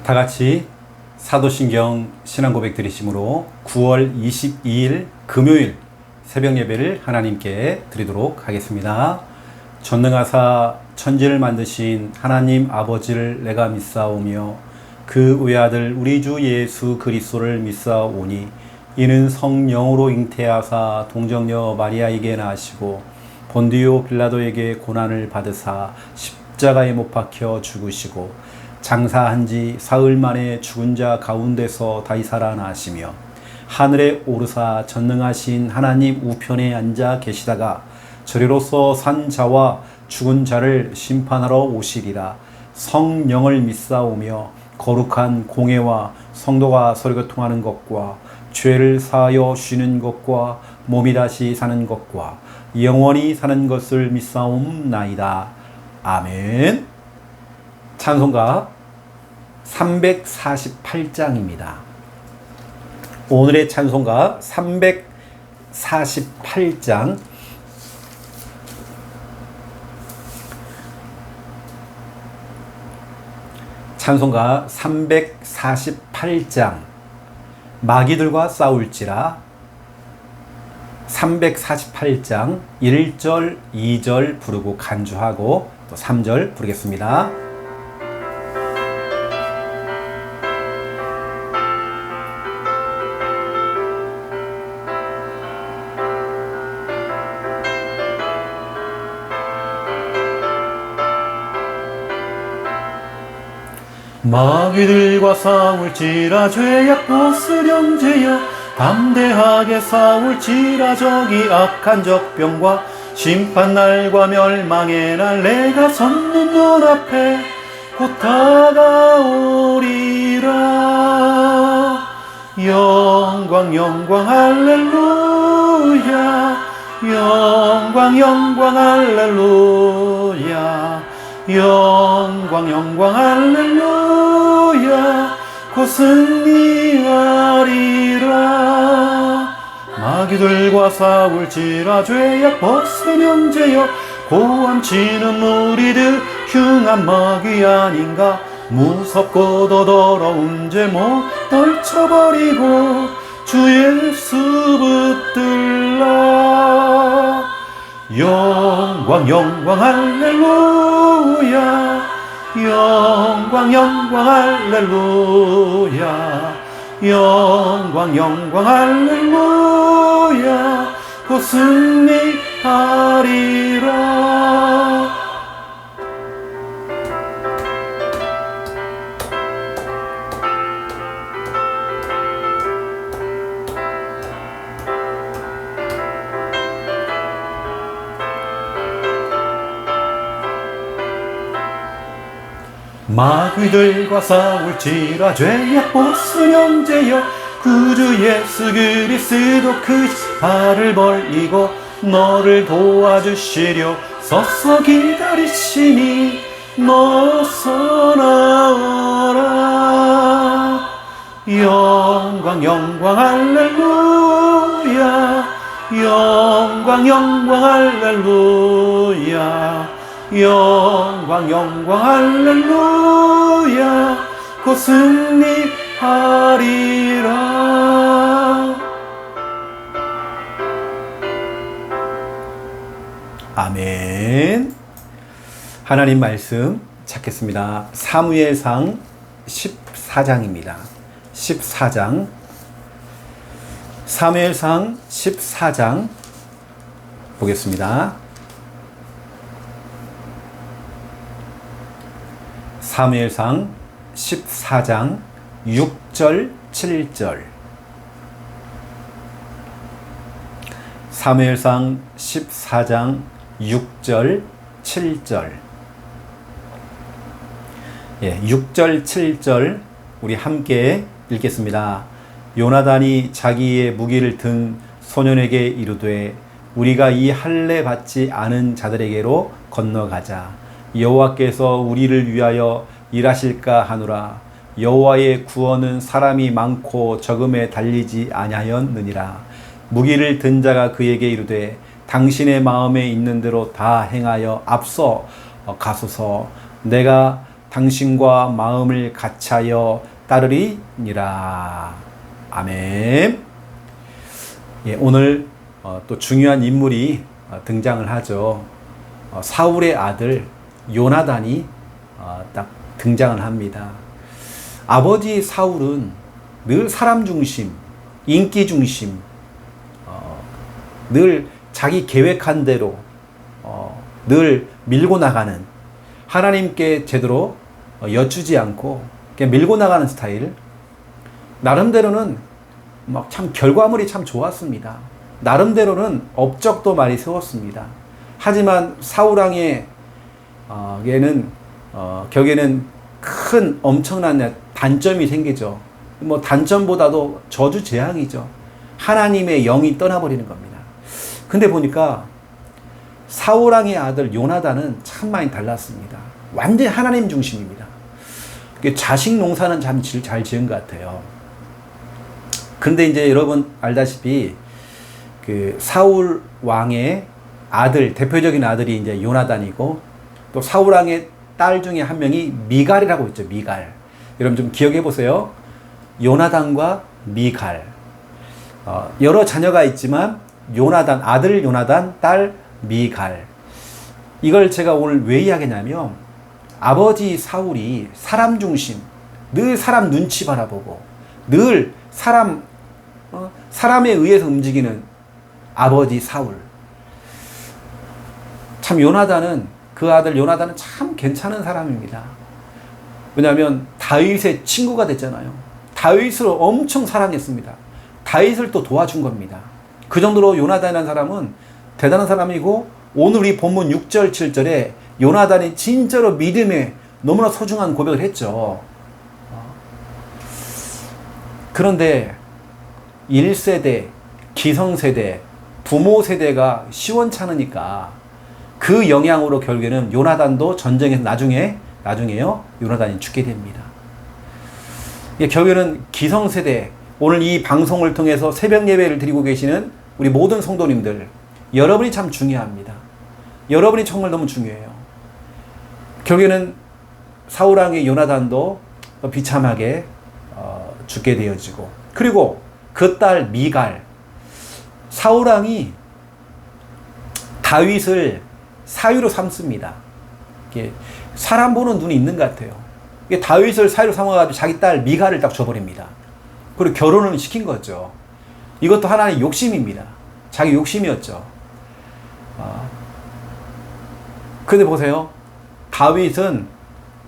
다 같이 사도신경 신앙고백 드리심으로 9월 22일 금요일 새벽 예배를 하나님께 드리도록 하겠습니다. 전능하사 천지를 만드신 하나님 아버지를 내가 믿사오며 그 외아들 우리 주 예수 그리스도를 믿사오니 이는 성령으로 잉태하사 동정녀 마리아에게 나시고 본디오 빌라도에게 고난을 받으사 십자가에 못 박혀 죽으시고 장사한 지 사흘 만에 죽은 자 가운데서 다시 살아나시며 하늘에 오르사 전능하신 하나님 우편에 앉아 계시다가 저리로서 산 자와 죽은 자를 심판하러 오시리라. 성령을 믿사오며 거룩한 공회와 성도가 서로 교통하는 것과 죄를 사하여 쉬는 것과 몸이 다시 사는 것과 영원히 사는 것을 믿사옵나이다. 아멘. 찬송가 348장입니다. 오늘의 찬송가 348장 찬송가 348장 마귀들과 싸울지라 348장 1절 2절 부르고 간주하고 또 3절 부르겠습니다. 마귀들과 싸울지라 죄악 보스령제여 담대하게 싸울지라 저기 악한 적병과 심판날과 멸망의 날 내가 섰는 눈앞에 곧 다가오리라. 영광 영광 할렐루야 영광 영광 할렐루야 영광 영광 할렐루야 곧 승리하리라. 마귀들과 싸울지라 죄악 벗은 형제여 고함치는 무리들 흉한 마귀 아닌가 무섭고도 더러운 죄 못 떨쳐버리고 주 예수 붙들라. 영광 영광 할렐루야 영광 영광 할렐루야 영광 영광 할렐루야 곧 승리하리라. 마귀들과 싸울지라 죄악 보스 형제여 구주 예수 그리스도 그 발을 벌리고 너를 도와주시려 서서 기다리시니 너서 나오라. 영광 영광 할렐루야 영광 영광 할렐루야 영광 영광 할렐루야 곧 승리하리라. 아멘. 하나님 말씀 찾겠습니다. 사무엘상 14장입니다. 14장 사무엘상 14장 보겠습니다. 사무엘상 14장 6절 7절 사무엘상 14장 6절 7절 6절 7절 우리 함께 읽겠습니다. 요나단이 자기의 무기를 든 소년에게 이르되 우리가 이 할례 받지 않은 자들에게로 건너가자. 여호와께서 우리를 위하여 일하실까 하노라. 여호와의 구원은 사람이 많고 적음에 달리지 아니하였느니라. 무기를 든 자가 그에게 이르되 당신의 마음에 있는 대로 다 행하여 앞서 가소서. 내가 당신과 마음을 같이하여 따르리니라. 아멘. 예, 오늘 또 중요한 인물이 등장을 하죠. 사울의 아들 요나단이 딱 등장을 합니다. 아버지 사울은 늘 사람 중심, 인기 중심, 늘 자기 계획한 대로 늘 밀고 나가는, 하나님께 제대로 여쭈지 않고 그냥 밀고 나가는 스타일. 나름대로는 막 참 결과물이 참 좋았습니다. 나름대로는 업적도 많이 세웠습니다. 하지만 사울왕의 얘는 격에는 큰 엄청난 단점이 생기죠. 뭐 단점보다도 저주재앙이죠. 하나님의 영이 떠나버리는 겁니다. 근데 보니까 사울왕의 아들 요나단은 참 많이 달랐습니다. 완전히 하나님 중심입니다. 자식 농사는 참 잘 지은 것 같아요. 근데 이제 여러분 알다시피 그 사울 왕의 아들, 대표적인 아들이 이제 요나단이고, 또 사울 왕의 딸 중에 한 명이 미갈이라고 있죠. 미갈. 여러분 좀 기억해 보세요. 요나단과 미갈. 여러 자녀가 있지만 요나단, 아들 요나단, 딸 미갈. 이걸 제가 오늘 왜 이야기하냐면, 아버지 사울이 사람 중심, 늘 사람 눈치 바라보고, 늘 사람에 의해서 움직이는 아버지 사울. 참 요나단은, 그 아들 요나단은 참 괜찮은 사람입니다. 왜냐하면 다윗의 친구가 됐잖아요. 다윗을 엄청 사랑했습니다. 다윗을 또 도와준 겁니다. 그 정도로 요나단이라는 사람은 대단한 사람이고, 오늘 이 본문 6절 7절에 요나단이 진짜로 믿음에 너무나 소중한 고백을 했죠. 그런데 1세대, 기성세대, 부모 세대가 시원찮으니까 그 영향으로 결국에는 요나단도 전쟁에서 나중에요, 요나단이 죽게 됩니다. 결국에는 기성세대, 오늘 이 방송을 통해서 새벽 예배를 드리고 계시는 우리 모든 성도님들, 여러분이 참 중요합니다. 여러분이 정말 너무 중요해요. 결국에는 사울왕의 요나단도 비참하게 죽게 되어지고, 그리고 그 딸 미갈, 사울왕이 다윗을 사위로 삼습니다. 사람 보는 눈이 있는 것 같아요. 다윗을 사위로 삼아가지고 자기 딸 미갈을 딱 줘버립니다. 그리고 결혼을 시킨 거죠. 이것도 하나의 욕심입니다. 자기 욕심이었죠. 근데 보세요. 다윗은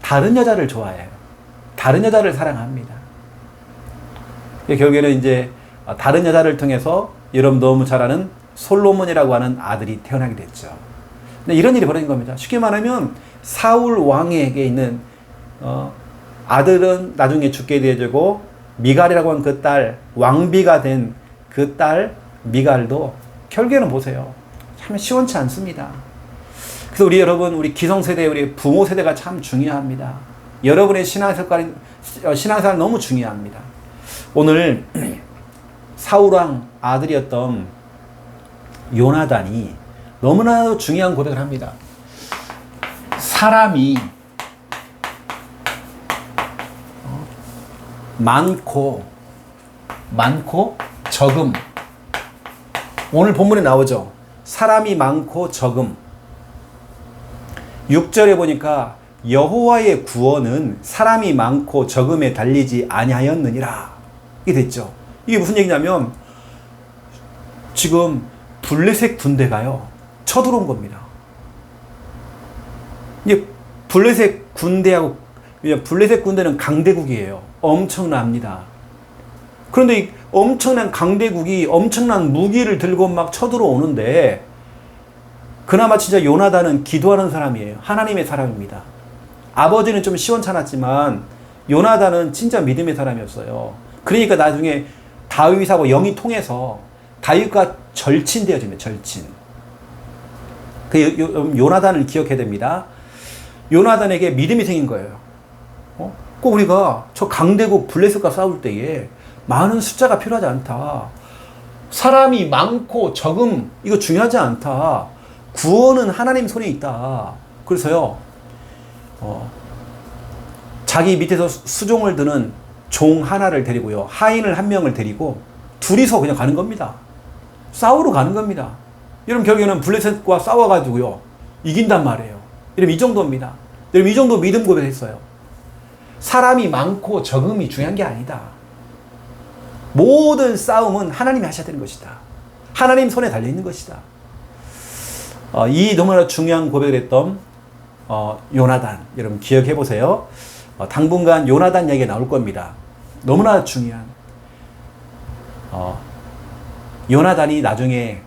다른 여자를 좋아해요. 다른 여자를 사랑합니다. 결국에는 이제 다른 여자를 통해서 여러분 너무 잘 아는 솔로몬이라고 하는 아들이 태어나게 됐죠. 근데 이런 일이 벌어진 겁니다. 쉽게 말하면 사울 왕에게 있는 아들은 나중에 죽게 되어지고, 미갈이라고 하는 그 딸, 왕비가 된 그 딸 미갈도 결국에는 보세요. 참 시원치 않습니다. 그래서 우리 여러분, 우리 기성세대, 우리 부모 세대가 참 중요합니다. 여러분의 신앙생활 너무 중요합니다. 오늘 사울왕 아들이었던 요나단이 너무나 중요한 고백을 합니다. 사람이 많고 적음. 오늘 본문에 나오죠. 사람이 많고 적음. 6절에 보니까 여호와의 구원은 사람이 많고 적음에 달리지 아니하였느니라. 이게 됐죠. 이게 무슨 얘기냐면, 지금 블레셋 군대가요, 쳐들어온 겁니다. 이제 블레셋 군대는 강대국이에요. 엄청납니다. 그런데 이 엄청난 강대국이 엄청난 무기를 들고 막 쳐들어오는데, 그나마 진짜 요나단은 기도하는 사람이에요. 하나님의 사람입니다. 아버지는 좀 시원찮았지만 요나단은 진짜 믿음의 사람이었어요. 그러니까 나중에 다윗하고 영이 통해서 다윗과 절친되어집니다. 절친. 그 요나단을 기억해야 됩니다. 요나단에게 믿음이 생긴 거예요. 꼭 우리가 저 강대국 블레셋과 싸울 때에 많은 숫자가 필요하지 않다. 사람이 많고 적음, 이거 중요하지 않다. 구원은 하나님 손에 있다. 그래서요, 자기 밑에서 수종을 드는 종 하나를 데리고요. 하인을 한 명을 데리고 둘이서 그냥 가는 겁니다. 싸우러 가는 겁니다. 여러분 결국에는 블레셋과 싸워가지고요. 이긴단 말이에요. 여러분 이 정도입니다. 여러분 이 정도 믿음 고백했어요. 사람이 많고 적음이 중요한 게 아니다. 모든 싸움은 하나님이 하셔야 되는 것이다. 하나님 손에 달려있는 것이다. 이 너무나 중요한 고백을 했던 요나단, 여러분 기억해 보세요. 당분간 요나단 이야기가 나올 겁니다. 너무나 중요한 요나단이 나중에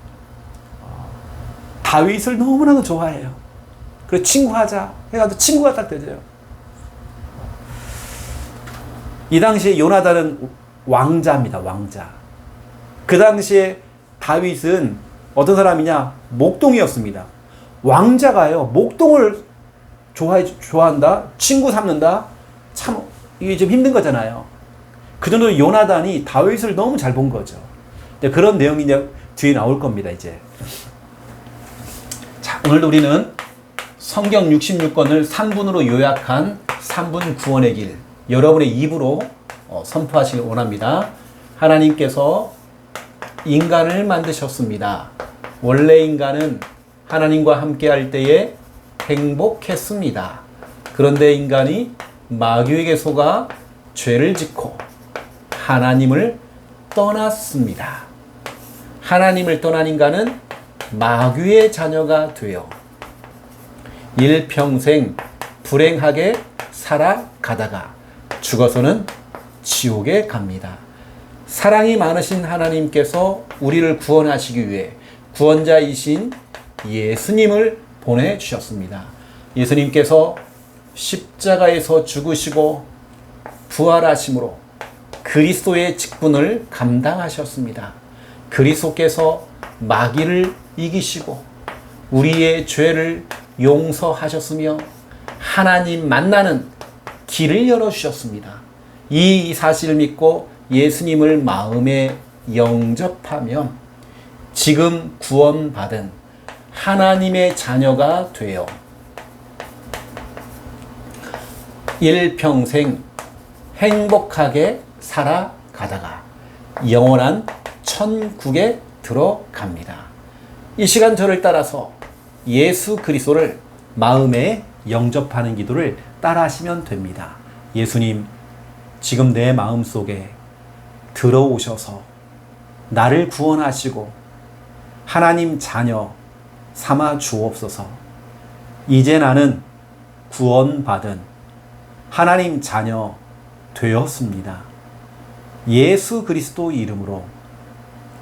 다윗을 너무나도 좋아해요. 그래서 친구하자 해가지고 친구가 딱 되죠. 이 당시에 요나단은 왕자입니다. 왕자. 그 당시에 다윗은 어떤 사람이냐? 목동이었습니다. 왕자가요, 목동을 좋아한다? 친구 삼는다? 참, 이게 좀 힘든 거잖아요. 그 정도로 요나단이 다윗을 너무 잘 본 거죠. 그런 내용이 이제 뒤에 나올 겁니다, 이제. 자, 오늘도 우리는 성경 66권을 3분으로 요약한 3분 구원의 길, 여러분의 입으로 선포하시길 원합니다. 하나님께서 인간을 만드셨습니다. 원래 인간은 하나님과 함께 할 때에 행복했습니다. 그런데 인간이 마귀에게 속아 죄를 짓고 하나님을 떠났습니다. 하나님을 떠난 인간은 마귀의 자녀가 되어 일평생 불행하게 살아가다가 죽어서는 지옥에 갑니다. 사랑이 많으신 하나님께서 우리를 구원하시기 위해 구원자이신 예수님을 보내주셨습니다. 예수님께서 십자가에서 죽으시고 부활하심으로 그리스도의 직분을 감당하셨습니다. 그리스도께서 마귀를 이기시고 우리의 죄를 용서하셨으며 하나님 만나는 길을 열어주셨습니다. 이 사실을 믿고 예수님을 마음에 영접하면 지금 구원받은 하나님의 자녀가 되어 일평생 행복하게 살아가다가 영원한 천국에 들어갑니다. 이 시간 저를 따라서 예수 그리스도를 마음에 영접하는 기도를 따라하시면 됩니다. 예수님, 지금 내 마음속에 들어오셔서 나를 구원하시고 하나님 자녀 삼아 주옵소서. 이제 나는 구원받은 하나님 자녀 되었습니다. 예수 그리스도 이름으로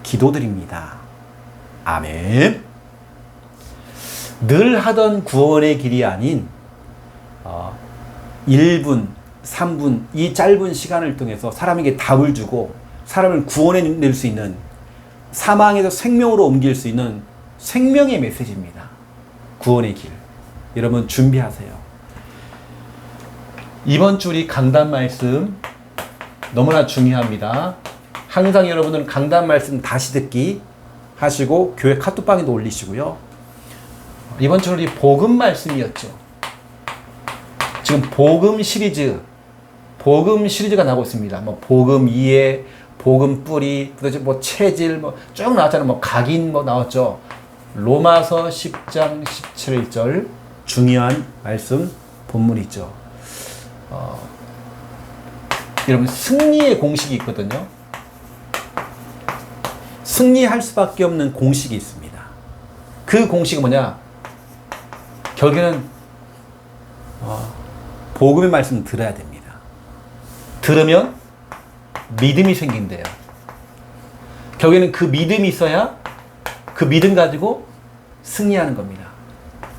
기도드립니다. 아멘. 늘 하던 구원의 길이 아닌 1분, 3분 이 짧은 시간을 통해서 사람에게 답을 주고 사람을 구원해낼 수 있는, 사망에서 생명으로 옮길 수 있는 생명의 메시지입니다. 구원의 길. 여러분 준비하세요. 이번 주 우리 강단 말씀 너무나 중요합니다. 항상 여러분은 강단 말씀 다시 듣기 하시고 교회 카톡방에도 올리시고요. 이번 주 우리 복음 말씀이었죠. 지금 복음 시리즈가 나오고 있습니다. 뭐 복음 이해, 복음 뿌리, 그다음에 뭐 체질 쭉 나왔잖아요. 뭐 각인 나왔죠. 로마서 10장 17절 중요한 말씀 본문이죠. 여러분 승리의 공식이 있거든요. 승리할 수밖에 없는 공식이 있습니다. 그 공식은 뭐냐? 결국에는 복음의 말씀을 들어야 됩니다. 들으면 믿음이 생긴대요. 결국에는 그 믿음이 있어야 그 믿음 가지고 승리하는 겁니다.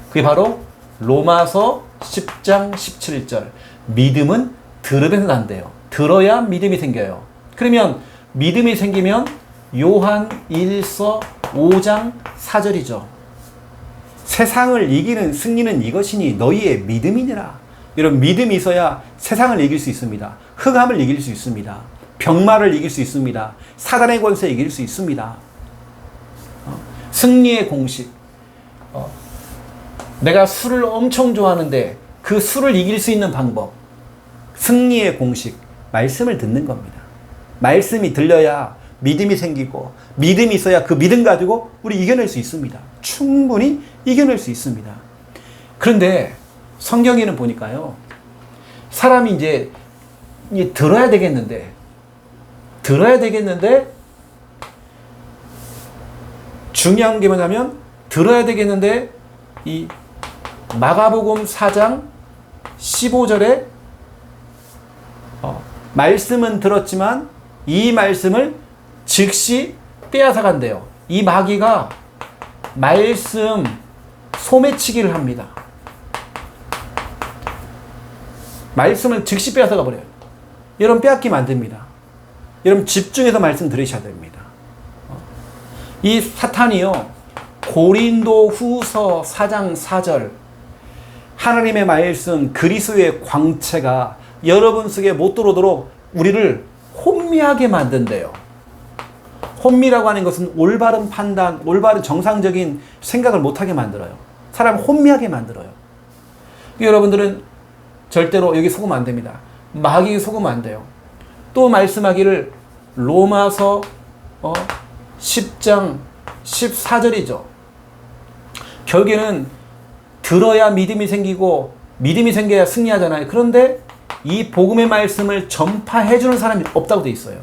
그게 바로 로마서 10장 17절. 믿음은 들으면서 난대요. 들어야 믿음이 생겨요. 그러면 믿음이 생기면 요한 1서 5장 4절이죠. 세상을 이기는 승리는 이것이니 너희의 믿음이니라. 여러분 믿음이 있어야 세상을 이길 수 있습니다. 흑암을 이길 수 있습니다. 병마를 이길 수 있습니다. 사단의 권세 이길 수 있습니다. 승리의 공식. 내가 술을 엄청 좋아하는데 그 술을 이길 수 있는 방법. 승리의 공식, 말씀을 듣는 겁니다. 말씀이 들려야 믿음이 생기고, 믿음이 있어야 그 믿음 가지고 우리 이겨낼 수 있습니다. 충분히 이겨낼 수 있습니다. 그런데 성경에는 보니까요, 사람이 이제 들어야 되겠는데 중요한 게 뭐냐면, 들어야 되겠는데 이 마가복음 4장 15절에 말씀은 들었지만 이 말씀을 즉시 빼앗아 간대요. 이 마귀가 말씀 소매치기를 합니다. 말씀을 즉시 빼앗아 가버려요. 여러분, 빼앗기면 안 됩니다. 여러분, 집중해서 말씀 들으셔야 됩니다. 이 사탄이요, 고린도 후서 4장 4절, 하나님의 말씀, 그리스도의 광채가 여러분 속에 못 들어오도록 우리를 혼미하게 만든대요. 혼미라고 하는 것은 올바른 판단, 올바른 정상적인 생각을 못하게 만들어요. 사람을 혼미하게 만들어요. 여러분들은 절대로 여기 속으면 안 됩니다. 마귀에 속으면 안 돼요. 또 말씀하기를 로마서 10장 14절이죠. 결국에는 들어야 믿음이 생기고 믿음이 생겨야 승리하잖아요. 그런데 이 복음의 말씀을 전파해주는 사람이 없다고 돼 있어요.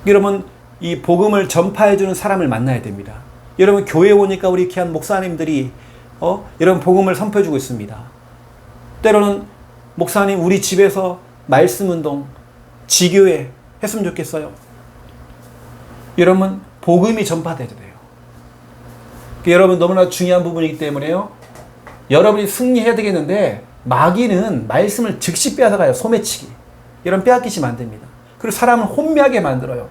여러분, 이 복음을 전파해주는 사람을 만나야 됩니다. 여러분, 교회에 오니까 우리 귀한 목사님들이 여러분 복음을 선포해주고 있습니다. 때로는 목사님, 우리 집에서 말씀 운동, 지교회 했으면 좋겠어요. 여러분, 복음이 전파돼야 돼요. 여러분, 너무나 중요한 부분이기 때문에요, 여러분이 승리해야 되겠는데 마귀는 말씀을 즉시 빼앗아가요. 소매치기. 여러분, 빼앗기시면 안 됩니다. 그리고 사람을 혼미하게 만들어요.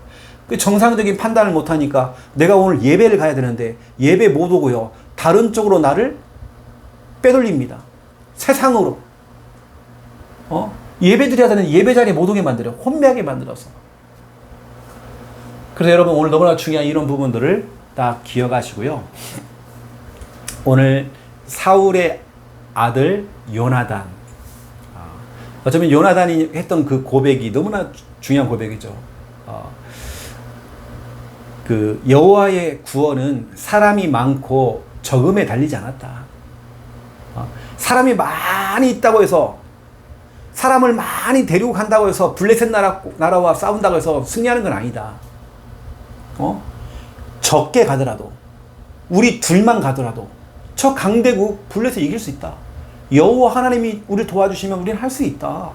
그 정상적인 판단을 못하니까 내가 오늘 예배를 가야 되는데 예배 못 오고요, 다른 쪽으로 나를 빼돌립니다. 세상으로 예배 드려야 되는 예배 자리에 못 오게 만들어요. 혼미하게 만들어서. 그래서 여러분, 오늘 너무나 중요한 이런 부분들을 다 기억하시고요. 오늘 사울의 아들 요나단, 어쩌면 요나단이 했던 그 고백이 너무나 중요한 고백이죠. 그 여호와의 구원은 사람이 많고 적음에 달리지 않았다. 사람이 많이 있다고 해서, 사람을 많이 데리고 간다고 해서 블레셋 나라와 싸운다고 해서 승리하는 건 아니다. 적게 가더라도, 우리 둘만 가더라도 저 강대국 블레셋 이길 수 있다. 여호와 하나님이 우리를 도와주시면 우리는 할 수 있다.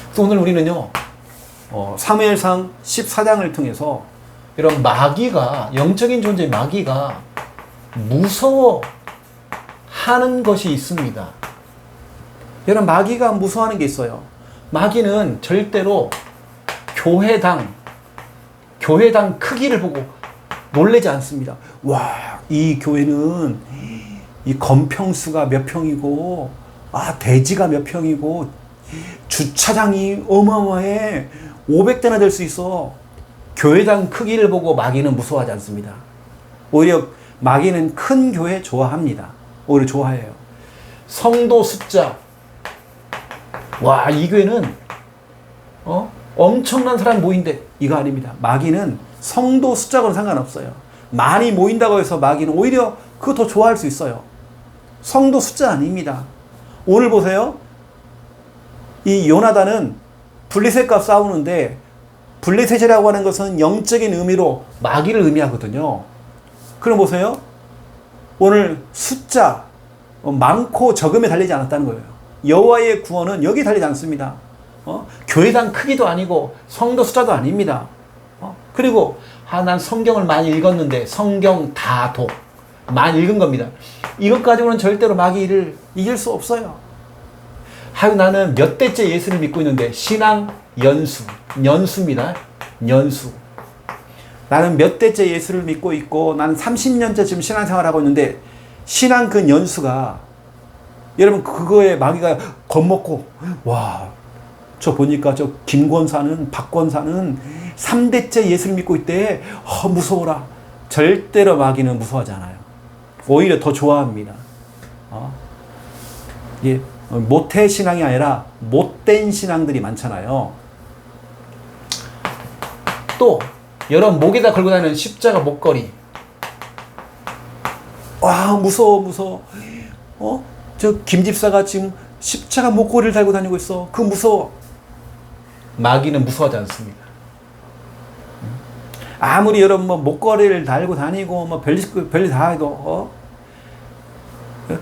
그래서 오늘 우리는요, 사무엘상 14장을 통해서 이런 마귀가, 영적인 존재의 마귀가 무서워하는 것이 있습니다. 여러분, 마귀가 무서워하는 게 있어요. 마귀는 절대로 교회당 크기를 보고 놀라지 않습니다. 와, 이 교회는 이 건평수가 몇 평이고, 대지가 몇 평이고, 주차장이 어마어마해, 500대나 될 수 있어. 교회당 크기를 보고 마귀는 무서워하지 않습니다. 오히려 마귀는 큰 교회 좋아합니다. 오히려 좋아해요. 성도 숫자, 와, 이 교회는 엄청난 사람 모인데, 이거 아닙니다. 마귀는 성도 숫자하고는 상관없어요. 많이 모인다고 해서 마귀는 오히려 그거 더 좋아할 수 있어요. 성도 숫자 아닙니다. 오늘 보세요. 이 요나단은 블레셋과 싸우는데, 블레셋이라고 하는 것은 영적인 의미로 마귀를 의미하거든요. 그럼 보세요. 오늘 숫자, 많고 적음에 달리지 않았다는 거예요. 여호와의 구원은 여기 달리지 않습니다. 교회당 크기도 아니고 성도 숫자도 아닙니다. 그리고 난 성경을 많이 읽었는데, 성경 다도 많이 읽은 겁니다. 이것 가지고는 절대로 마귀를 이길 수 없어요. 나는 몇 대째 예수를 믿고 있는데, 신앙 연수입니다. 연수. 나는 몇 대째 예수를 믿고 있고, 나는 30년째 지금 신앙생활하고 있는데, 신앙 그 연수가, 여러분, 그거에 마귀가 겁먹고, 와, 저 보니까 저 김권사는, 박권사는 3대째 예수를 믿고 있대. 무서워라. 절대로 마귀는 무서워하지 않아요. 오히려 더 좋아합니다. 예. 모태 신앙이 아니라 못된 신앙들이 많잖아요. 또 여러분 목에다 걸고 다니는 십자가 목걸이. 와 무서워. 저 김집사가 지금 십자가 목걸이를 달고 다니고 있어. 그 무서워. 마귀는 무서워하지 않습니다. 아무리 여러분 뭐 목걸이를 달고 다니고 뭐 별일 다 해도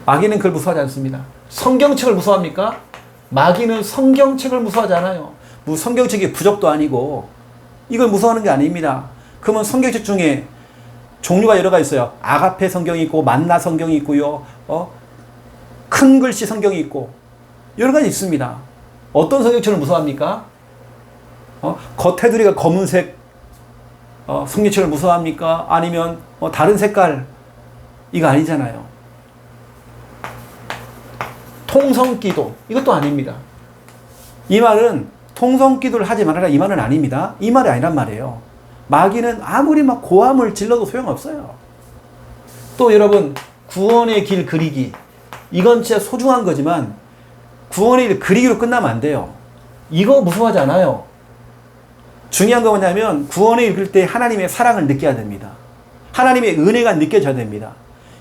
마귀는 그걸 무서워하지 않습니다. 성경책을 무서워합니까? 마귀는 성경책을 무서워하지 않아요. 성경책이 부적도 아니고 이걸 무서워하는 게 아닙니다. 그러면 성경책 중에 종류가 여러 가지 있어요. 아가페 성경이 있고 만나 성경이 있고요. 큰 글씨 성경이 있고 여러 가지 있습니다. 어떤 성경책을 무서워합니까? 겉테두리가 검은색 성경책을 무서워합니까? 아니면 다른 색깔 이거 아니잖아요. 통성기도 이것도 아닙니다. 이 말은 통성기도를 하지 말아라 이 말은 아닙니다. 이 말이 아니란 말이에요. 마귀는 아무리 막 고함을 질러도 소용없어요. 또 여러분 구원의 길 그리기 이건 진짜 소중한 거지만 구원의 길 그리기로 끝나면 안 돼요. 이거 무서워하지 않아요. 중요한 건 뭐냐면 구원을 읽을 때 하나님의 사랑을 느껴야 됩니다. 하나님의 은혜가 느껴져야 됩니다.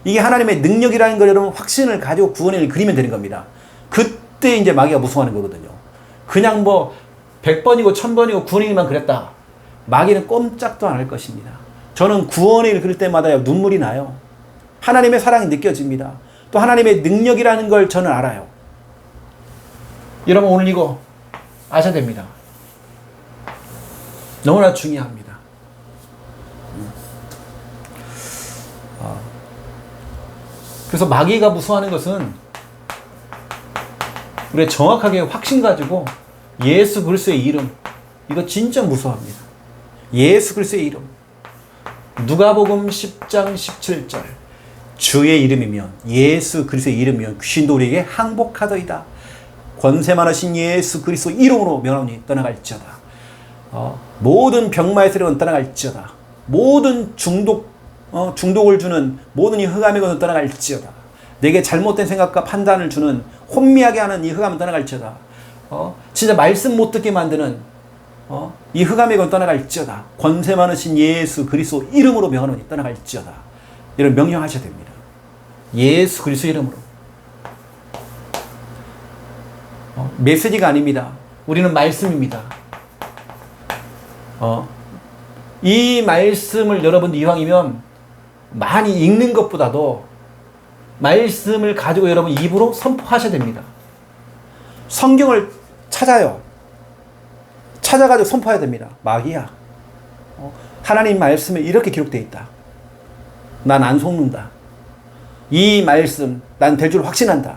이게 하나님의 능력이라는 걸 여러분 확신을 가지고 구원의 길을 그리면 되는 겁니다. 그때 이제 마귀가 무서워하는 거거든요. 그냥 뭐 100번이고 1000번이고 구원의 길만 그랬다. 마귀는 꼼짝도 안 할 것입니다. 저는 구원의 길 그릴 때마다 눈물이 나요. 하나님의 사랑이 느껴집니다. 또 하나님의 능력이라는 걸 저는 알아요. 여러분 오늘 이거 아셔야 됩니다. 너무나 중요합니다. 그래서 마귀가 무서워하는 것은 우리가 정확하게 확신 가지고 예수 그리스도의 이름 이거 진짜 무서워합니다. 예수 그리스도의 이름 누가복음 10장 17절 주의 이름이면 예수 그리스도의 이름이면 귀신도 우리에게 항복하더이다. 권세 많으신 예수 그리스도 이름으로 명하노니 떠나갈지어다. 모든 병마의 세력은 떠나갈지어다. 모든 중독을 주는 모든 이 흑암의 것은 떠나갈지어다. 내게 잘못된 생각과 판단을 주는 혼미하게 하는 이 흑암은 떠나갈지어다. 진짜 말씀 못 듣게 만드는 이 흑암의 건 떠나갈지어다. 권세 많으신 예수 그리스도 이름으로 명하노니 떠나갈지어다. 이런 명령하셔야 됩니다. 예수 그리스도 이름으로. 메시지가 아닙니다. 우리는 말씀입니다. 이 말씀을 여러분 이왕이면 많이 읽는 것보다도 말씀을 가지고 여러분 입으로 선포하셔야 됩니다. 성경을 찾아요. 찾아가지고 선포해야 됩니다. 마귀야. 하나님 말씀에 이렇게 기록되어 있다. 난 안 속는다. 이 말씀 난 될 줄 확신한다.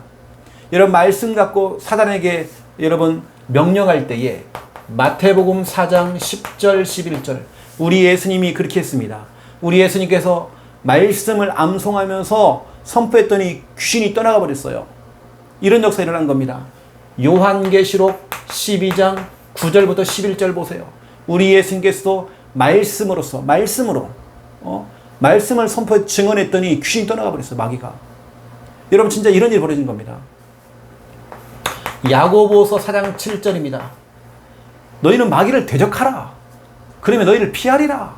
여러분 말씀 갖고 사단에게 여러분 명령할 때에 마태복음 4장 10절 11절 우리 예수님이 그렇게 했습니다. 우리 예수님께서 말씀을 암송하면서 선포했더니 귀신이 떠나가 버렸어요. 이런 역사가 일어난 겁니다. 요한계시록 12장 9절부터 11절 보세요. 우리 예수님께서도 말씀으로서 말씀을 선포해 증언했더니 귀신이 떠나가 버렸어요. 마귀가. 여러분 진짜 이런 일이 벌어진 겁니다. 야고보서 4장 7절입니다. 너희는 마귀를 대적하라. 그러면 너희를 피하리라.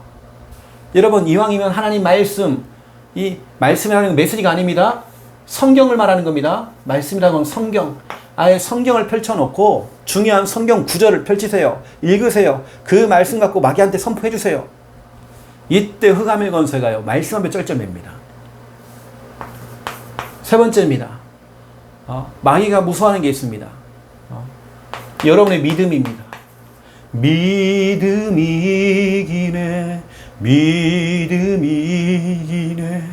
여러분 이왕이면 하나님 말씀, 이 말씀이라는 건 메시지가 아닙니다. 성경을 말하는 겁니다. 말씀이라는 건 성경. 아예 성경을 펼쳐놓고 중요한 성경 구절을 펼치세요. 읽으세요. 그 말씀 갖고 마귀한테 선포해 주세요. 이때 흑암의 권세가요. 말씀 앞에 쩔쩔맵니다. 세 번째입니다. 마귀가 무서워하는 게 있습니다. 여러분의 믿음입니다. 믿음이 이기네. 믿음이 이기네.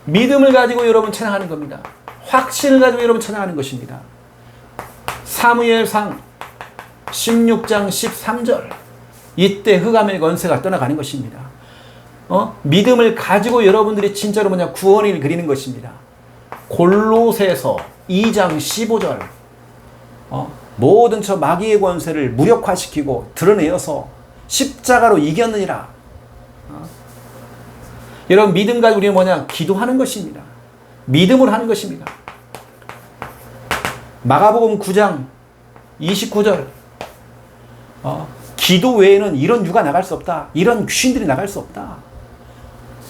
믿음을 가지고 여러분 찬양하는 겁니다. 확신을 가지고 여러분 찬양하는 것입니다. 사무엘상 16장 13절 이때 흑암의 권세가 떠나가는 것입니다. 믿음을 가지고 여러분들이 진짜로 구원의 일을 그리는 것입니다. 골로새서 2장 15절 모든 저 마귀의 권세를 무력화시키고 드러내어서 십자가로 이겼느니라. 여러분 믿음 가지고 우리는 기도하는 것입니다. 믿음으로 하는 것입니다. 마가복음 9장 29절. 기도 외에는 이런 유가 나갈 수 없다. 이런 귀신들이 나갈 수 없다.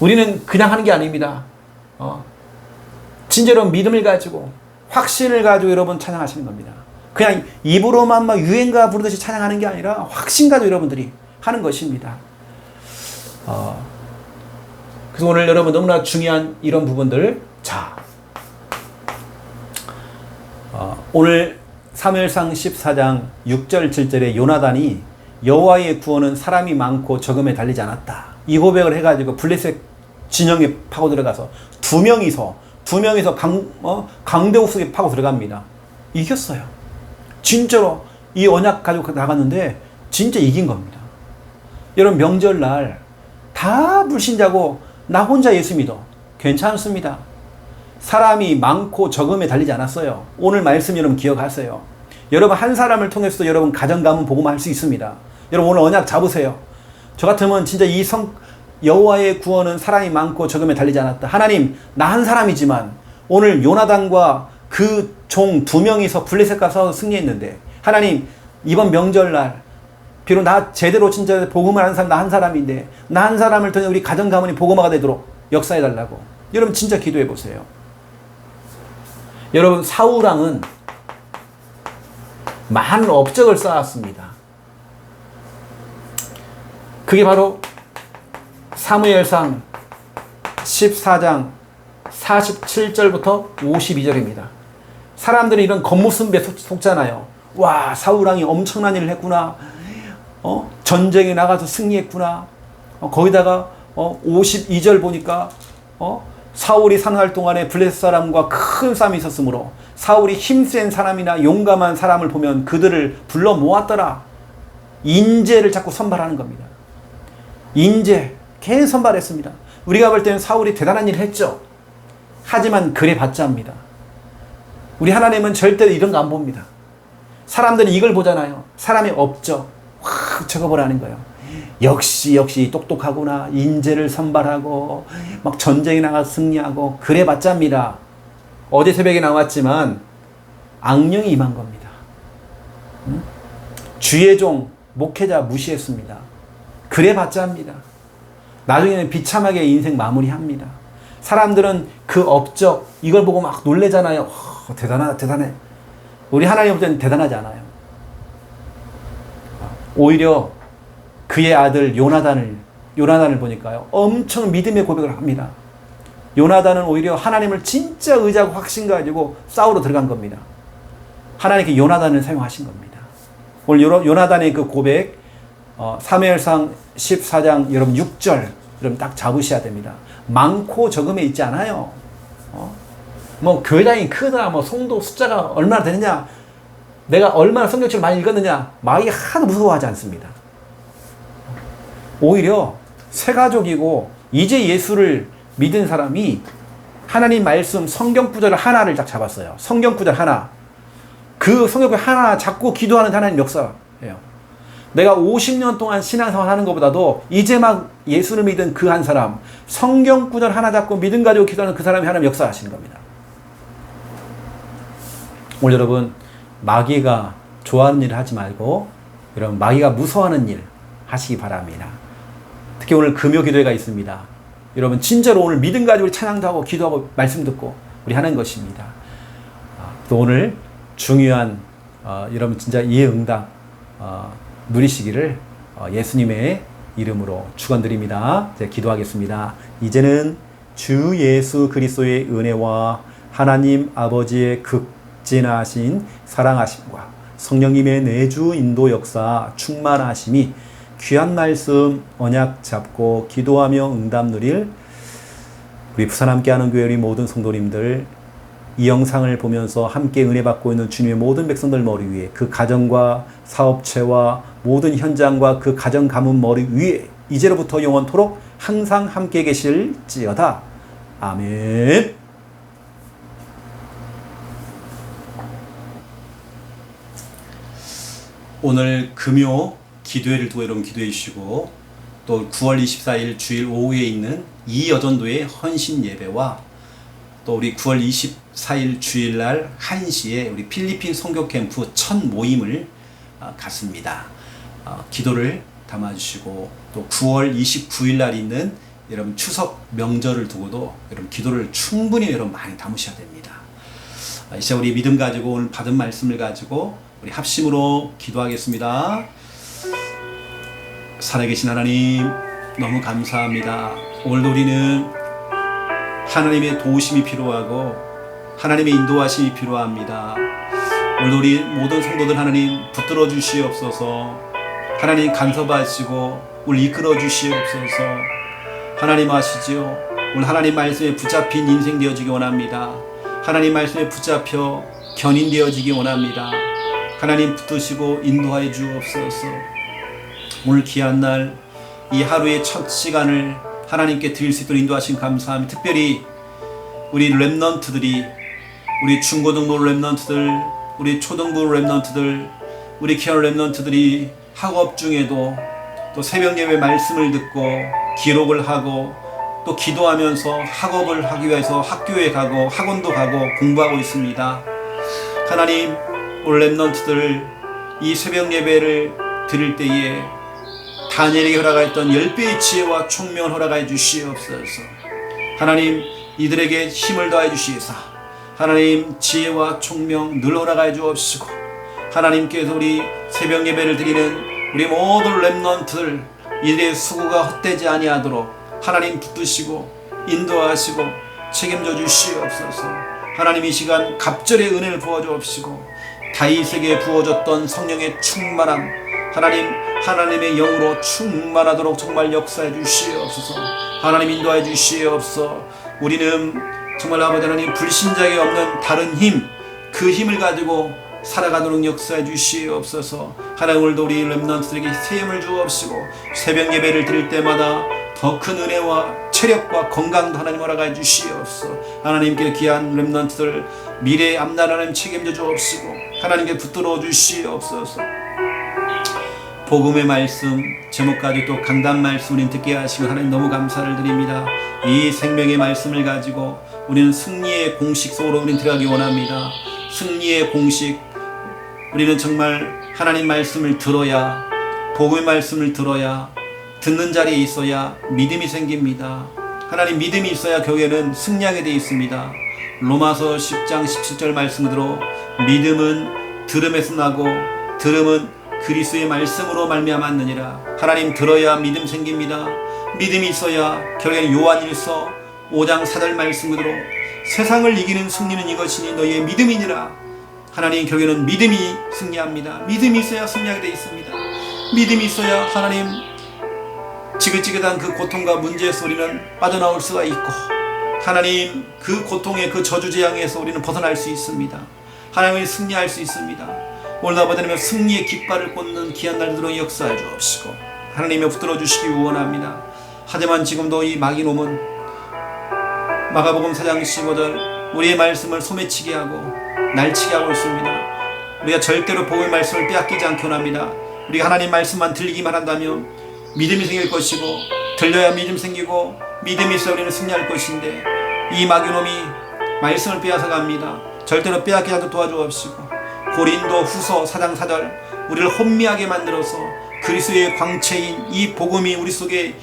우리는 그냥 하는 게 아닙니다. 진짜로 믿음을 가지고 확신을 가지고 여러분 찬양하시는 겁니다. 그냥 입으로만 막 유행가 부르듯이 찬양하는 게 아니라 확신 가지고 여러분들이 하는 것입니다. 그래서 오늘 여러분 너무나 중요한 이런 부분들. 자, 오늘 사무엘상 14장 6절 7절에 요나단이 여호와의 구원은 사람이 많고 적음에 달리지 않았다. 이 고백을 해가지고 블레셋 진영에 파고 들어가서 두 명이서 강대옥 속에 파고 들어갑니다. 이겼어요. 진짜로 이 언약 가지고 나갔는데 진짜 이긴 겁니다. 여러분 명절날 다 불신자고 나 혼자 예수 믿어. 괜찮습니다. 사람이 많고 적음에 달리지 않았어요. 오늘 말씀 여러분 기억하세요. 여러분 한 사람을 통해서도 여러분 가정 가문 복음화 할 수 있습니다. 여러분 오늘 언약 잡으세요. 저 같으면 진짜 여호와의 구원은 사람이 많고 적음에 달리지 않았다. 하나님 나 한 사람이지만 오늘 요나단과 그 종 두 명이서 블레셋 가서 승리했는데 하나님 이번 명절날 비록 나 제대로 진짜 복음을 하는 사람 나 한 사람인데 나 한 사람을 통해 우리 가정 가문이 복음화가 되도록 역사해달라고. 여러분 진짜 기도해 보세요. 여러분 사울왕은 많은 업적을 쌓았습니다. 그게 바로 사무엘상 14장 47절부터 52절입니다. 사람들이 이런 겉모습에 속잖아요. 와, 사울왕이 엄청난 일을 했구나. 전쟁에 나가서 승리했구나. 거기다가 52절 보니까 사울이 사는 동안에 블레셋 사람과 큰 싸움이 있었으므로 사울이 힘센 사람이나 용감한 사람을 보면 그들을 불러 모았더라. 인재를 자꾸 선발하는 겁니다. 인재 계속 선발했습니다. 우리가 볼 때는 사울이 대단한 일을 했죠. 하지만 그래 봤자 합니다. 우리 하나님은 절대 이런 거 안 봅니다. 사람들은 이걸 보잖아요. 사람의 업적 확 적어보라는 거예요. 역시 똑똑하구나. 인재를 선발하고 막 전쟁에 나가서 승리하고 그래 봤자 합니다. 어제 새벽에 나왔지만 악령이 임한 겁니다. 주의 종 목회자 무시했습니다. 그래 봤자 합니다. 나중에는 비참하게 인생 마무리합니다. 사람들은 그 업적 이걸 보고 막 놀래잖아요. 대단해. 우리 하나님 볼 때는 대단하지 않아요. 오히려 그의 아들 요나단을 보니까요. 엄청 믿음의 고백을 합니다. 요나단은 오히려 하나님을 진짜 의지하고 확신 가지고 싸우러 들어간 겁니다. 하나님께 요나단을 사용하신 겁니다. 오늘 요나단의 그 고백 사무엘상 14장 여러분 6절 여러분 딱 잡으셔야 됩니다. 많고 적음에 있지 않아요. 뭐 교회당이 크다, 뭐 성도 숫자가 얼마나 되느냐, 내가 얼마나 성경책을 많이 읽었느냐, 마귀가 하나도 무서워하지 않습니다. 오히려 새 가족이고 이제 예수를 믿은 사람이 하나님 말씀 성경 구절 하나를 딱 잡았어요. 성경 구절 하나. 그 성경 구절 하나 잡고 기도하는 하나님 역사예요. 내가 50년 동안 신앙생활 하는 것보다도 이제 막 예수를 믿은 그 한 사람, 성경 구절 하나 잡고 믿음 가지고 기도하는 그 사람이 하나님 역사하시는 겁니다. 오늘 여러분 마귀가 좋아하는 일을 하지 말고 여러분 마귀가 무서워하는 일 하시기 바랍니다. 특히 오늘 금요 기도회가 있습니다. 여러분 진짜로 오늘 믿음 가지고 찬양도 하고 기도하고 말씀 듣고 우리 하는 것입니다. 또 오늘 중요한 여러분 진짜 이해 응답 누리시기를 예수님의 이름으로 축원드립니다. 제가 기도하겠습니다. 이제는 주 예수 그리스도의 은혜와 하나님 아버지의 극진하신 사랑하심과 성령님의 내주 인도 역사 충만하심이 귀한 말씀 언약 잡고 기도하며 응답 누릴 우리 부산 함께하는 교회 우리 모든 성도님들, 이 영상을 보면서 함께 은혜 받고 있는 주님의 모든 백성들 머리 위에, 그 가정과 사업체와 모든 현장과 그 가정 가문 머리 위에 이제로부터 영원토록 항상 함께 계실지어다. 아멘. 오늘 금요 기도회를 두고 여러분 기도해 주시고, 또 9월 24일 주일 오후에 있는 이 여전도의 헌신 예배와 또 우리 9월 24일 주일날 1시에 우리 필리핀 선교 캠프 첫 모임을 갔습니다. 기도를 담아주시고 또 9월 29일 날 있는 여러분 추석 명절을 두고도 여러분 기도를 충분히 여러분 많이 담으셔야 됩니다. 이제 우리 믿음 가지고 오늘 받은 말씀을 가지고 우리 합심으로 기도하겠습니다. 살아계신 하나님 너무 감사합니다. 오늘도 우리는 하나님의 도우심이 필요하고 하나님의 인도하심이 필요합니다. 오늘도 우리 모든 성도들 하나님 붙들어 주시옵소서. 하나님 간섭하시고 우리 이끌어 주시옵소서. 하나님 아시지요? 오늘 하나님 말씀에 붙잡힌 인생 되어지기 원합니다. 하나님 말씀에 붙잡혀 견인 되어지기 원합니다. 하나님 붙드시고 인도하여 주옵소서. 오늘 귀한 날 이 하루의 첫 시간을 하나님께 드릴 수 있도록 인도하신 감사합니다. 특별히 우리 렘넌트들이 우리 중고등부 렘넌트들 우리 초등부 렘넌트들 우리 귀한 렘넌트들이 학업 중에도 또 새벽 예배 말씀을 듣고 기록을 하고 또 기도하면서 학업을 하기 위해서 학교에 가고 학원도 가고 공부하고 있습니다. 하나님 오늘 렘넌트들 이 새벽 예배를 드릴 때에 다니엘에게 허락하였던 10배의 지혜와 총명을 허락하여 주시옵소서. 하나님 이들에게 힘을 더하여 주시옵소서. 하나님 지혜와 총명 늘 허락하여 주옵시고 하나님께서 우리 새벽 예배를 드리는 우리 모든 렘넌트들 이들의 수고가 헛되지 아니하도록 하나님 붙드시고 인도하시고 책임져 주시옵소서. 하나님 이 시간 갑절의 은혜를 부어주옵시고 다윗에게 부어졌던 성령의 충만함 하나님의 영으로 충만하도록 정말 역사해 주시옵소서. 하나님 인도해 주시옵소서. 우리는 정말 아버지 하나님 불신자에게 없는 다른 힘, 그 힘을 가지고 살아가도록 역사해 주시옵소서. 하나님 오늘도 우리 렘넌트들에게 새 힘을 주옵시고 새벽 예배를 드릴 때마다 더 큰 은혜와 체력과 건강도 하나님 허락해 주시옵소서. 하나님께 귀한 렘넌트들 미래의 앞날 하나님 책임져 주옵시고 하나님께 붙들어 주시옵소서. 복음의 말씀 제목까지 또 강단 말씀 우리는 듣게 하시고 하나님 너무 감사를 드립니다. 이 생명의 말씀을 가지고 우리는 승리의 공식 속으로 우리는 들어가기 원합니다. 승리의 공식 우리는 정말 하나님 말씀을 들어야 복음의 말씀을 들어야 듣는 자리에 있어야 믿음이 생깁니다. 하나님 믿음이 있어야 교회는 승리하게 되어 있습니다. 로마서 10장 17절 말씀으로 믿음은 들음에서 나고 들음은 그리스도의 말씀으로 말미암았느니라. 하나님 들어야 믿음 생깁니다. 믿음이 있어야 결국에는 요한일서 5장 4절 말씀 그대로 세상을 이기는 승리는 이것이니 너희의 믿음이니라. 하나님 결국에는 믿음이 승리합니다. 믿음이 있어야 승리하게 되어 있습니다. 믿음이 있어야 하나님 지긋지긋한 그 고통과 문제에서 우리는 빠져나올 수가 있고 하나님 그 고통의 그 저주재앙에서 우리는 벗어날 수 있습니다. 하나님이 승리할 수 있습니다. 오늘 아버지 하나님 승리의 깃발을 꽂는 귀한 날들로 역사해 주옵시고 하나님의 붙들어 주시기 원합니다. 하지만 지금도 이 마귀놈은 마가복음 4장 15절 우리의 말씀을 소매치게 하고 날치게 하고 있습니다. 우리가 절대로 복음의 말씀을 빼앗기지 않게 원합니다. 우리가 하나님 말씀만 들리기만 한다면 믿음이 생길 것이고 들려야 믿음 생기고 믿음이 있어야 우리는 승리할 것인데 이 마귀놈이 말씀을 빼앗아 갑니다. 절대로 빼앗기지 않도록 도와주옵시고 고린도 후서 4장 4절 우리를 혼미하게 만들어서 그리스도의 광채인 이 복음이 우리 속에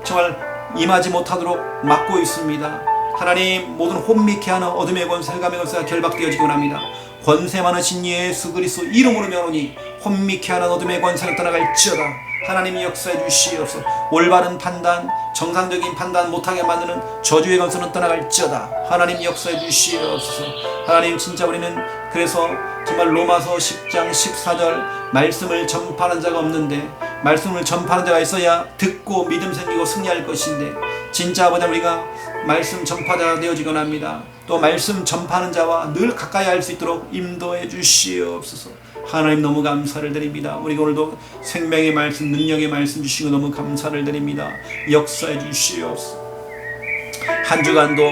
정말 임하지 못하도록 막고 있습니다. 하나님 모든 혼미케 하는 어둠의 권세 흑암의 권세가 결박되어지기 원합니다. 권세 많으신 예수 그리스도 이름으로 명하노니 혼미케 하는 어둠의 권세를 떠나갈지어다. 하나님이 역사해 주시옵소서. 올바른 판단 정상적인 판단 못하게 만드는 저주의 권세는 떠나갈지어다. 하나님 역사해 주시옵소서. 하나님 진짜 우리는 그래서 정말 로마서 10장 14절 말씀을 전파하는 자가 없는데 말씀을 전파하는 자가 있어야 듣고 믿음 생기고 승리할 것인데 진짜 아버지 우리가 말씀 전파자가 되어지곤 합니다. 또 말씀 전파하는 자와 늘 가까이 할 수 있도록 인도해 주시옵소서. 하나님 너무 감사를 드립니다. 우리가 오늘도 생명의 말씀 능력의 말씀 주시고 너무 감사를 드립니다. 역사해 주시옵소서. 한 주간도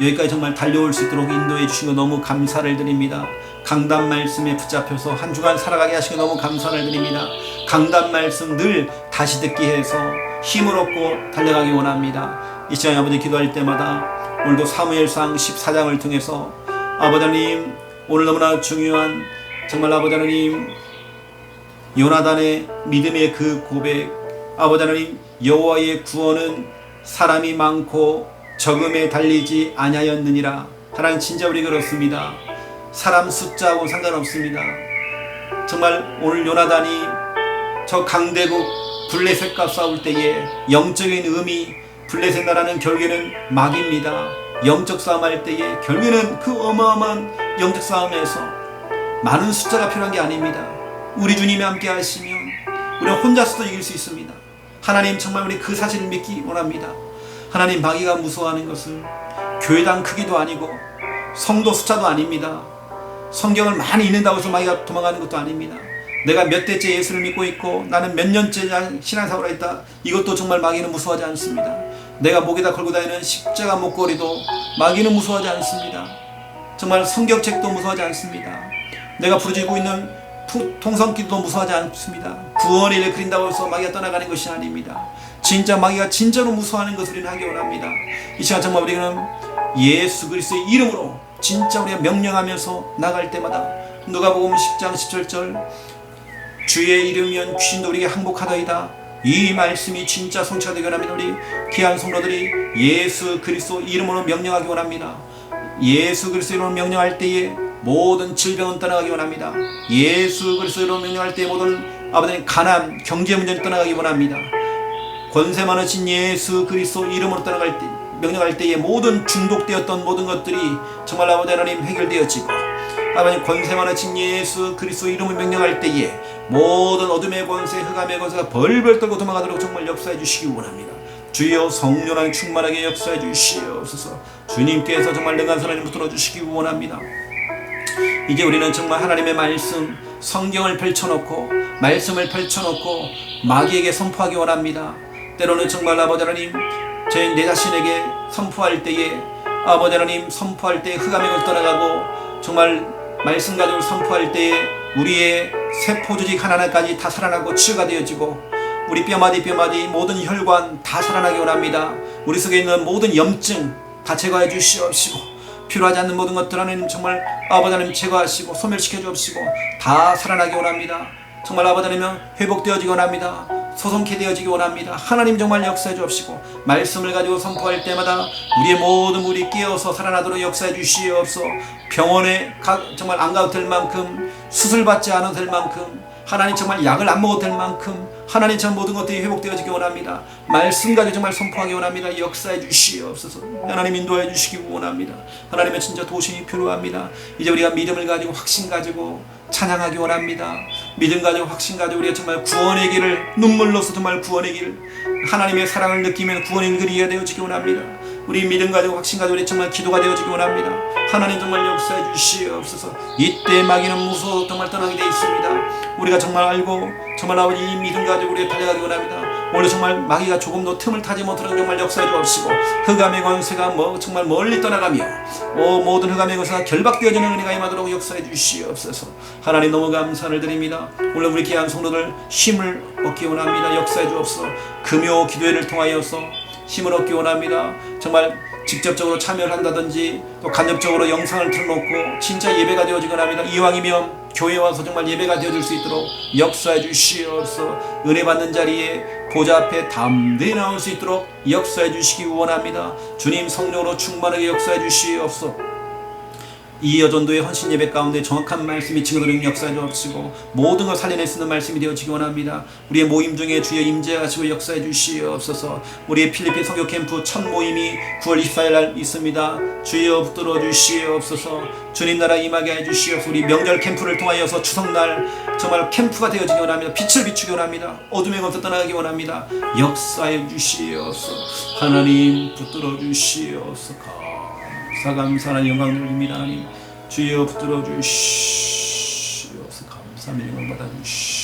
여기까지 정말 달려올 수 있도록 인도해 주시고 너무 감사를 드립니다. 강단 말씀에 붙잡혀서 한 주간 살아가게 하시고 너무 감사를 드립니다. 강단 말씀 늘 다시 듣기 해서 힘을 얻고 달려가기 원합니다. 이 시간에 아버지 기도할 때마다 오늘도 사무엘상 14장을 통해서 아버지 하나님, 오늘 너무나 중요한 정말 아버지 하나님 요나단의 믿음의 그 고백, 아버지 하나님, 여호와의 구원은 사람이 많고 적음에 달리지 아니하였느니라. 하나님, 진짜 우리 그렇습니다. 사람 숫자하고 상관없습니다. 정말 오늘 요나단이 저 강대국 블레셋과 싸울 때에 영적인 의미, 블레셋 나라는 결국에는 막입니다. 영적 싸움할 때에 결국에는 그 어마어마한 영적 싸움에서 많은 숫자가 필요한 게 아닙니다. 우리 주님이 함께 하시면 우리는 혼자서도 이길 수 있습니다. 하나님, 정말 우리 그 사실을 믿기 원합니다. 하나님, 마귀가 무서워하는 것은 교회당 크기도 아니고 성도 숫자도 아닙니다. 성경을 많이 읽는다고 해서 마귀가 도망가는 것도 아닙니다. 내가 몇 대째 예수를 믿고 있고 나는 몇 년째 신앙생활을 했다, 이것도 정말 마귀는 무서워하지 않습니다. 내가 목에다 걸고 다니는 십자가 목걸이도 마귀는 무서워하지 않습니다. 정말 성경책도 무서워하지 않습니다. 내가 부르짖고 있는 통성기도 무서워하지 않습니다. 구원의 일을 그린다고 해서 마귀가 떠나가는 것이 아닙니다. 진짜 마귀가 진짜로 무서워하는 것을 우리는 하기 원합니다. 이 시간 정말 우리는 예수 그리스도의 이름으로 진짜 우리가 명령하면서 나갈 때마다, 누가복음 10장 17절, 주의 이름이면 귀신도 우리에게 항복하더이다, 이 말씀이 진짜 성취가 되기 원합니다. 우리 귀한 성도들이 예수 그리스도 이름으로 명령하기 원합니다. 예수 그리스도 이름으로 명령할 때에 모든 질병은 떠나가기 원합니다. 예수 그리스도 이름으로 명령할 때에 모든 아버지 가난, 경제 문제는 떠나가기 원합니다. 권세 많으신 예수 그리스도 이름으로 떠나갈 때, 명령할 때에 모든 중독되었던 모든 것들이 정말 아버지 하나님 해결되어지고, 아버지 권세 많으신 예수 그리스도 이름을 명령할 때에 모든 어둠의 권세, 흑암의 권세가 벌벌 떨고 도망가도록 정말 역사해 주시기 원합니다. 주여, 성령을 충만하게 역사해 주시옵소서. 주님께서 정말 능한 사람을 붙들어 주시기 원합니다. 이제 우리는 정말 하나님의 말씀, 성경을 펼쳐놓고 말씀을 펼쳐놓고 마귀에게 선포하기 원합니다. 때로는 정말 아버지 하나님, 내 자신에게 선포할 때에, 아버지 하나님 선포할 때 흑암의 것을 떠나가고, 정말 말씀 가지고 선포할 때에 우리의 세포 조직 하나하나까지 다 살아나고 치유가 되어지고, 우리 뼈마디 뼈마디 모든 혈관 다 살아나기 원합니다. 우리 속에 있는 모든 염증 다 제거해 주시옵시고, 필요하지 않는 모든 것들 하나님 정말 아버지 하나님 제거하시고 소멸시켜 주옵시고, 다 살아나기 원합니다. 정말 아버지 하나님 회복되어지기 원합니다. 소송케 되어지기 원합니다. 하나님 정말 역사해 주옵시고, 말씀을 가지고 선포할 때마다 우리의 모든 물이 깨어서 살아나도록 역사해 주시옵소서. 병원에 정말 안 가도 될 만큼, 수술받지 않아도 될 만큼, 하나님 정말 약을 안 먹어도 될 만큼 하나님 전 모든 것들이 회복되어지기 원합니다. 말씀 가지고 정말 선포하기 원합니다. 역사해 주시옵소서. 하나님 인도해 주시기 원합니다. 하나님의 진짜 도심이 필요합니다. 이제 우리가 믿음을 가지고 확신 가지고 찬양하기 원합니다. 믿음 가지고 확신 가지고 우리가 정말 구원의 길을, 눈물로서 정말 구원의 길, 하나님의 사랑을 느끼면 구원의 길이 되어지기 원합니다. 우리 믿음 가지고 확신 가지고 우리 정말 기도가 되어지기 원합니다. 하나님 정말 역사해 주시옵소서. 이때 마귀는 무서워 정말 떠나게 되어 있습니다. 우리가 정말 알고 정말 아버지 이 믿음 가지고 우리가 달려가기 원합니다. 오늘 정말 마귀가 조금도 틈을 타지 못하는 정말 역사해 주옵시고, 흑암의 권세가 정말 멀리 떠나가며 모든 흑암의 권세가 결박되어지는 은혜가 임하도록 역사해 주시옵소서. 하나님 너무 감사를 드립니다. 오늘 우리 귀한 성도들 힘을 얻기 원합니다. 역사해 주옵소서. 금요 기도회를 통하여서 힘을 얻기 원합니다. 정말 직접적으로 참여를 한다든지 또 간접적으로 영상을 틀어놓고 진짜 예배가 되어지기 원합니다. 이왕이면 교회에 와서 정말 예배가 되어질 수 있도록 역사해 주시옵소서. 은혜 받는 자리에 보좌 앞에 담대히 나올 수 있도록 역사해 주시기 원합니다. 주님 성령으로 충만하게 역사해 주시옵소서. 이 여전도의 헌신 예배 가운데 정확한 말씀이 증거되는 역사해 주옵시고, 모든 걸 살려낼 수 있는 말씀이 되어지기 원합니다. 우리의 모임 중에 주의 임재하시고 역사해 주시옵소서. 우리의 필리핀 선교 캠프 첫 모임이 9월 24일 날 있습니다. 주여 붙들어 주시옵소서. 주님 나라 임하게 해 주시옵소서. 우리 명절 캠프를 통하여서 추석날 정말 캠프가 되어지기 원합니다. 빛을 비추기 원합니다. 어둠의 것을 떠나가기 원합니다. 역사해 주시옵소서. 하나님 붙들어 주시옵소서. 감사하는 영광 돌립니다. 하나님 주여 붙들어 주시옵소서. 감사합니다. 영광 받아 주시옵소서.